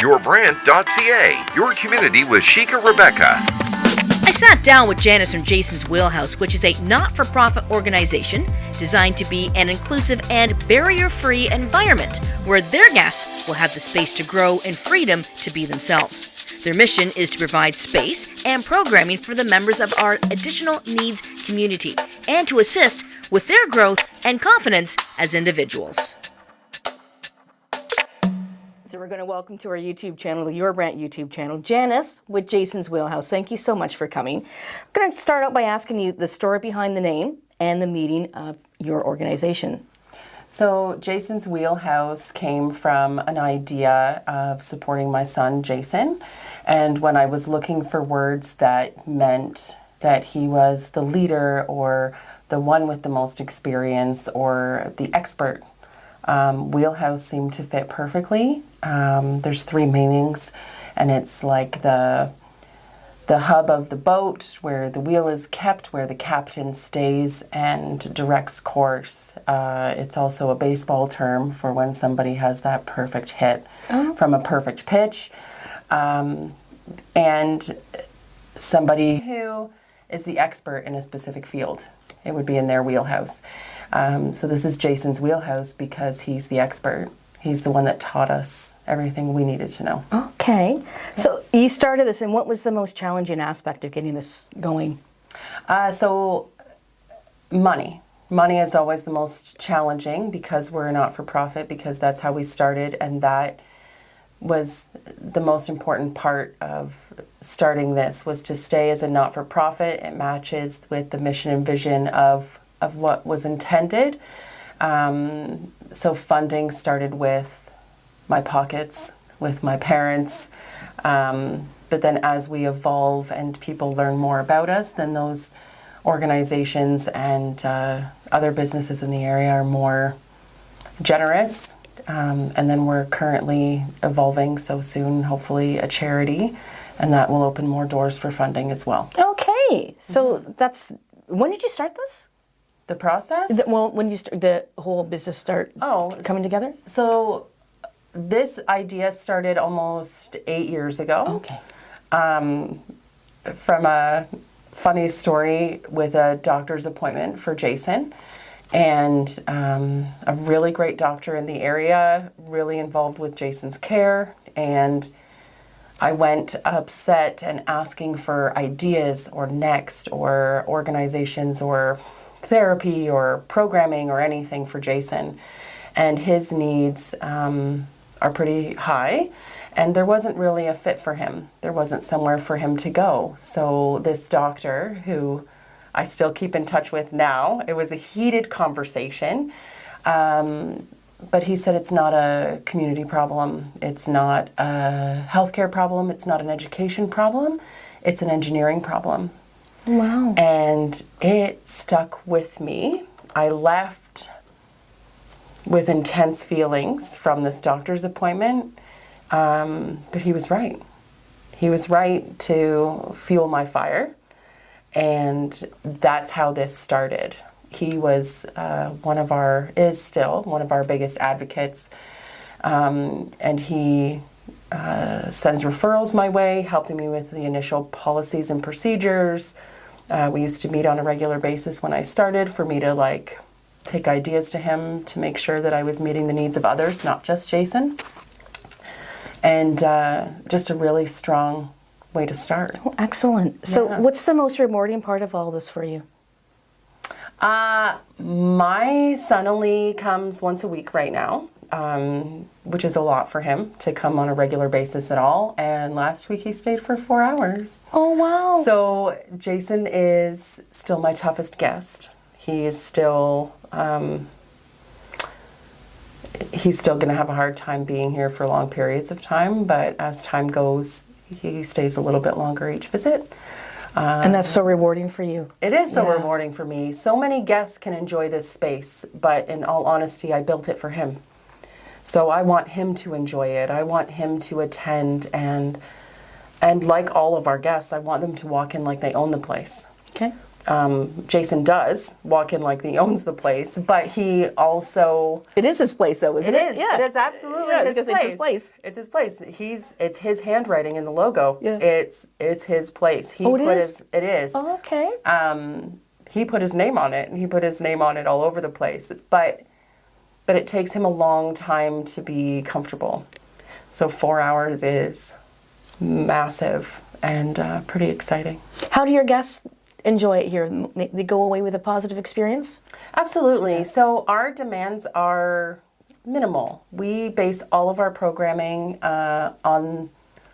yourbrand.ca, your community with Sheikha Rebecca. I sat down with Janice from Jason's Wheelhouse, which is a not-for-profit organization designed to be an inclusive and barrier-free environment where their guests will have the space to grow and freedom to be themselves. Their mission is to provide space and programming for the members of our additional needs community and to assist with their growth and confidence as individuals. So we're going to welcome to our YouTube channel, Your Brand YouTube channel, Janice with Jason's Wheelhouse. Thank you so much for coming. I'm going to start out by asking you the story behind the name and the meaning of your organization. So Jason's Wheelhouse came from an idea of supporting my son, Jason. And when I was looking for words that meant that he was the leader or the one with the most experience or the expert, Wheelhouse seemed to fit perfectly. There's three meanings, and it's like the hub of the boat, where the wheel is kept, where the captain stays and directs course. It's also a baseball term for when somebody has that perfect hit from a perfect pitch, and somebody who is the expert in a specific field. It would be in their wheelhouse. So this is Jason's Wheelhouse because he's the expert. He's the one that taught us everything we needed to know. Okay. Yeah. So you started this, and what was the most challenging aspect of getting this going? So money. Money is always the most challenging because we're a not-for-profit, because that's how we started, and that was the most important part of starting this, was to stay as a not-for-profit. It matches with the mission and vision of what was intended. So funding started with my pockets, with my parents. But then as we evolve and people learn more about us, then those organizations and other businesses in the area are more generous. And then we're currently evolving so soon, hopefully a charity, and that will open more doors for funding as well. Okay. So that's, when did you start this? The process? When you the whole business start coming together? So this idea started almost 8 years ago. Okay. From a funny story with a doctor's appointment for Jason. And a really great doctor in the area, really involved with Jason's care. And I went upset and asking for ideas or next or organizations or therapy or programming or anything for Jason. And his needs are pretty high. And there wasn't really a fit for him. There wasn't somewhere for him to go. So this doctor, who I still keep in touch with now, it was a heated conversation. But he said it's not a community problem. It's not a healthcare problem. It's not an education problem. It's an engineering problem. Wow. And it stuck with me. I left with intense feelings from this doctor's appointment. But he was right. He was right to fuel my fire. And that's how this started. He was is still one of our biggest advocates. And he sends referrals my way, helping me with the initial policies and procedures. We used to meet on a regular basis when I started for me to take ideas to him to make sure that I was meeting the needs of others, not just Jason. And just a really strong way to start. Oh, excellent. Yeah. So what's the most rewarding part of all this for you? My son only comes once a week right now, which is a lot for him to come on a regular basis at all. And last week he stayed for 4 hours. Oh, wow. So Jason is still my toughest guest. He is still, he's still going to have a hard time being here for long periods of time. But as time goes, he stays a little bit longer each visit. And that's so rewarding for you. It is so rewarding for me. So many guests can enjoy this space, but in all honesty, I built it for him. So I want him to enjoy it. I want him to attend, and like all of our guests, I want them to walk in like they own the place. Okay. Jason does walk in like he owns the place, but he also... It is his place, though, isn't it? Yeah. It is absolutely his place. It's his place. It's his place. It's his handwriting in the logo. Yeah. It's his place. It is? It is. Oh, okay. He put his name on it, and he put his name on it all over the place. But it takes him a long time to be comfortable. So 4 hours is massive and pretty exciting. How do your guests enjoy it here? They go away with a positive experience? Absolutely. So our demands are minimal. We base all of our programming on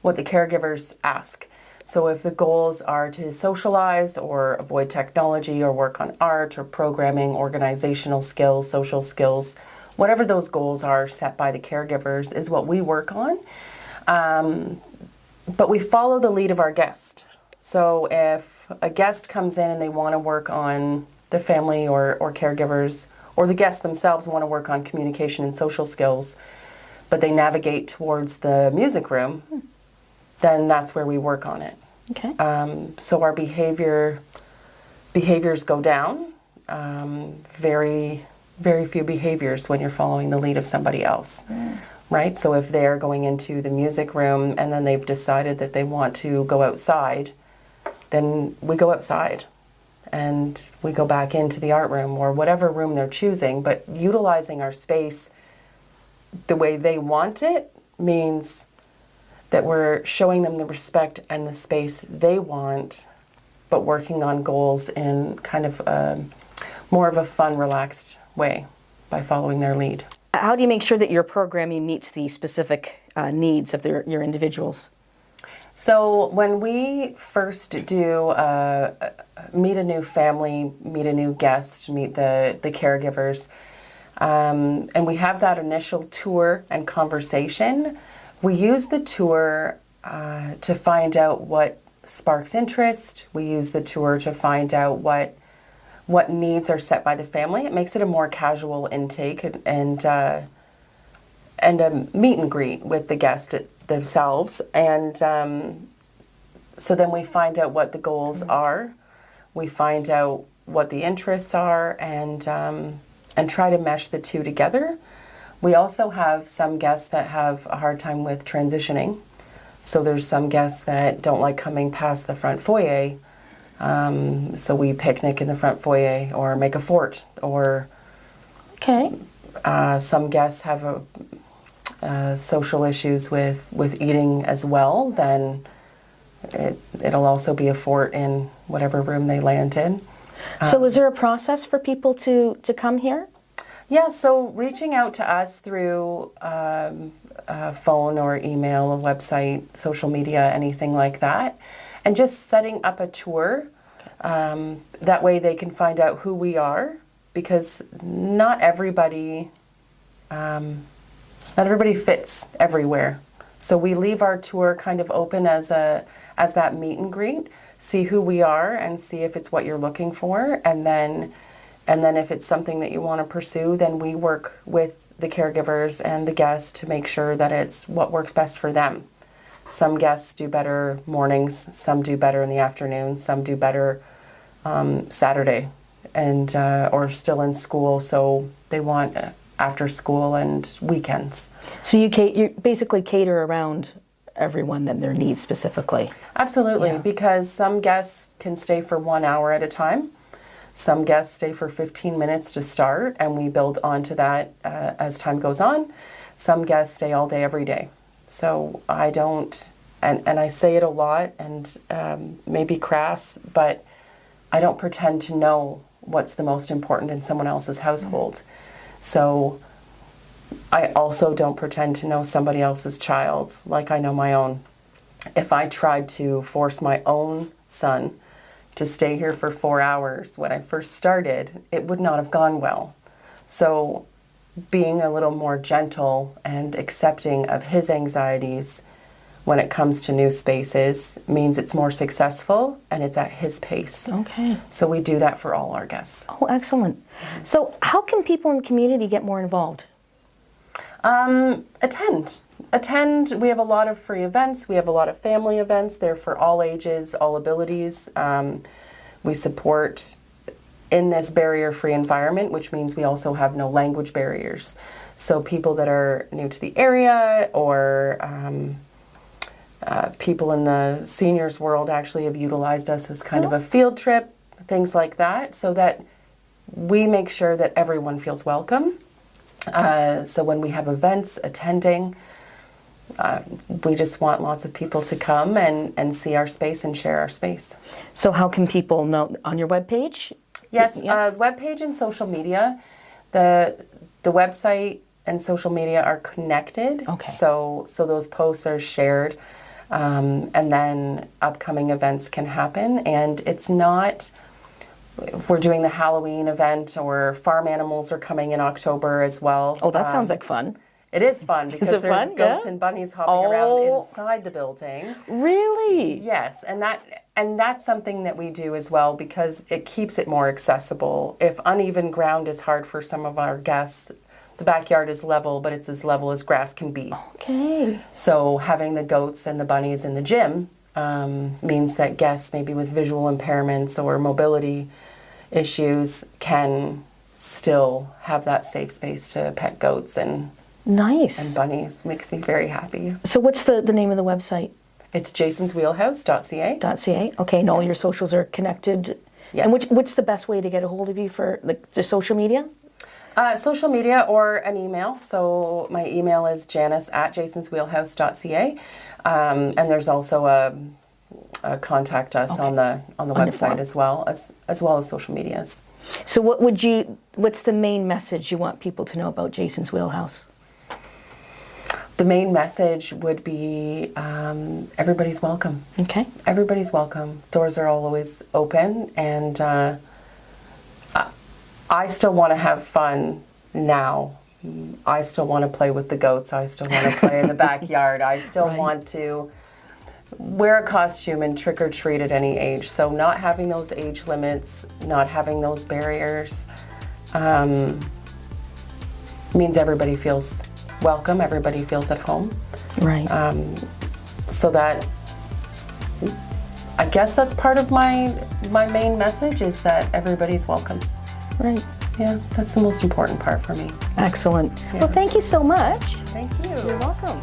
what the caregivers ask. So if the goals are to socialize or avoid technology or work on art or programming, organizational skills, social skills, whatever those goals are set by the caregivers is what we work on. But we follow the lead of our guest. So if a guest comes in and they want to work on the family or caregivers, or the guests themselves want to work on communication and social skills, but they navigate towards the music room, then that's where we work on it. Okay. So our behaviors go down. Very, very few behaviors when you're following the lead of somebody else, right? So if they're going into the music room and then they've decided that they want to go outside, then we go outside and we go back into the art room or whatever room they're choosing. But utilizing our space the way they want it means that we're showing them the respect and the space they want, but working on goals in kind of more of a fun, relaxed way by following their lead. How do you make sure that your programming meets the specific needs of your individuals? So when we first do meet a new family, meet a new guest, meet the caregivers, and we have that initial tour and conversation, we use the tour to find out what sparks interest. We use the tour to find out what needs are set by the family. It makes it a more casual intake and a meet and greet with the guest themselves. And so then we find out what the goals are. We find out what the interests are and try to mesh the two together. We also have some guests that have a hard time with transitioning. So there's some guests that don't like coming past the front foyer. So we picnic in the front foyer or make a fort. Or Okay. some guests have social issues with eating as well. Then it'll also be a fort in whatever room they land in. So is there a process for people to come here? Yeah, so reaching out to us through phone or email, a website, social media, anything like that, and just setting up a tour. That way they can find out who we are, because not everybody fits everywhere. So we leave our tour kind of open as that meet and greet, see who we are and see if it's what you're looking for, and then if it's something that you want to pursue, then we work with the caregivers and the guests to make sure that it's what works best for them. Some guests do better mornings, some do better in the afternoon, some do better Saturday and or still in school, so they want after school and weekends. So you basically cater around everyone and their needs specifically. Absolutely, Yeah. because some guests can stay for 1 hour at a time. Some guests stay for 15 minutes to start, and we build onto that as time goes on. Some guests stay all day, every day. So I don't, and I say it a lot, and maybe crass, but I don't pretend to know what's the most important in someone else's household. So I also don't pretend to know somebody else's child like I know my own. If I tried to force my own son to stay here for 4 hours when I first started, it would not have gone well. So being a little more gentle and accepting of his anxieties when it comes to new spaces means it's more successful and it's at his pace. Okay. So we do that for all our guests. Oh, excellent. So how can people in the community get more involved? Attend. We have a lot of free events. We have a lot of family events. They're for all ages, all abilities. We support in this barrier-free environment, which means we also have no language barriers. So people that are new to the area or people in the seniors world actually have utilized us as kind of a field trip, things like that, so that we make sure that everyone feels welcome. So when we have events attending, we just want lots of people to come and see our space and share our space. So how can people know? On your webpage? Yes, Yeah. webpage and social media. The website and social media are connected. Okay. So those posts are shared, and then upcoming events can happen. And it's not, if we're doing the Halloween event or farm animals are coming in October as well. Oh, that sounds like fun. It is fun because it there's fun? goats Yeah. and bunnies hopping around inside the building. Really? Yes, and that's something that we do as well because it keeps it more accessible. If uneven ground is hard for some of our guests, the backyard is level, but it's as level as grass can be. Okay. So having the goats and the bunnies in the gym means that guests maybe with visual impairments or mobility issues can still have that safe space to pet goats and Nice. bunnies. Makes me very happy. So what's the name of the website? It's jasonswheelhouse.ca. .ca. Okay, and all your socials are connected. Yes. And what's the best way to get a hold of you for the social media? Social media or an email. So my email is janice@jasonswheelhouse.ca, and there's also a contact us on the website form. as well as social medias. So what's the main message you want people to know about Jason's Wheelhouse? The main message would be everybody's welcome. Okay. Everybody's welcome. Doors are always open, and I still want to have fun now. I still want to play with the goats. I still want to play in the backyard. I still want to wear a costume and trick or treat at any age. So not having those age limits, not having those barriers, means everybody feels welcome, everybody feels at home. Right. So that, I guess that's part of my main message is that everybody's welcome. Right. Yeah, that's the most important part for me. Excellent. Well, thank you so much. Thank you. You're welcome.